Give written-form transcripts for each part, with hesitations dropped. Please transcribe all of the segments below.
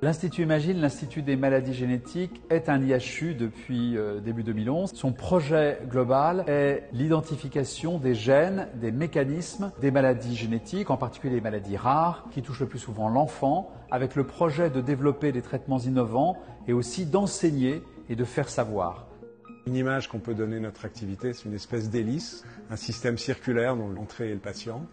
L'Institut Imagine, l'Institut des maladies génétiques, est un IHU depuis début 2011. Son projet global est l'identification des gènes, des mécanismes des maladies génétiques, en particulier les maladies rares, qui touchent le plus souvent l'enfant, avec le projet de développer des traitements innovants et aussi d'enseigner et de faire savoir. Une image qu'on peut donner de notre activité, c'est une espèce d'hélice, un système circulaire dont l'entrée est le patient.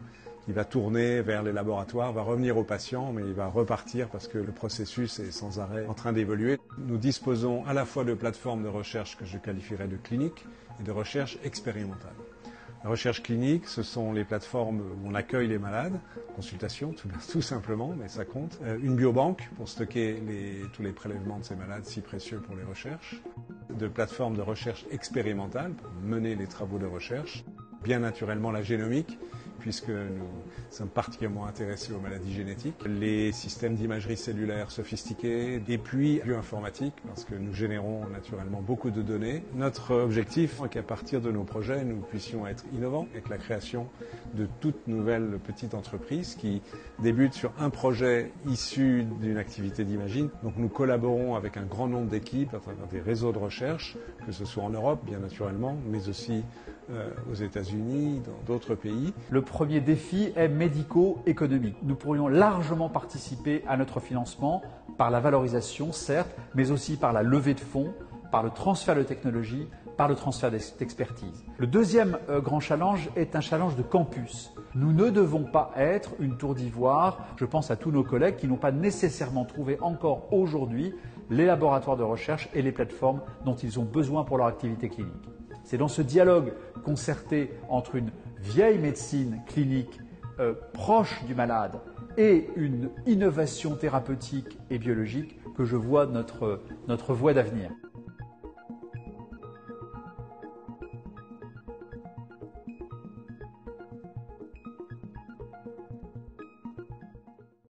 Il va tourner vers les laboratoires, va revenir au patient, mais il va repartir parce que le processus est sans arrêt en train d'évoluer. Nous disposons à la fois de plateformes de recherche que je qualifierais de cliniques et de recherche expérimentale. La recherche clinique, ce sont les plateformes où on accueille les malades, consultation tout simplement, mais ça compte. Une biobanque pour stocker tous les prélèvements de ces malades si précieux pour les recherches. De plateformes de recherche expérimentale pour mener les travaux de recherche. Bien naturellement la génomique, puisque nous sommes particulièrement intéressés aux maladies génétiques, les systèmes d'imagerie cellulaire sophistiqués, et puis bioinformatique, parce que nous générons naturellement beaucoup de données. Notre objectif est qu'à partir de nos projets, nous puissions être innovants, avec la création de toutes nouvelles petites entreprises qui débutent sur un projet issu d'une activité d'Imagine. Donc nous collaborons avec un grand nombre d'équipes à travers des réseaux de recherche, que ce soit en Europe, bien naturellement, mais aussi aux États-Unis, dans d'autres pays. Le premier défi est médico-économique. Nous pourrions largement participer à notre financement par la valorisation, certes, mais aussi par la levée de fonds, par le transfert de technologie, par le transfert d'expertise. Le deuxième grand challenge est un challenge de campus. Nous ne devons pas être une tour d'ivoire. Je pense à tous nos collègues qui n'ont pas nécessairement trouvé encore aujourd'hui les laboratoires de recherche et les plateformes dont ils ont besoin pour leur activité clinique. C'est dans ce dialogue concerté entre une vieille médecine clinique proche du malade et une innovation thérapeutique et biologique que je vois notre voie d'avenir.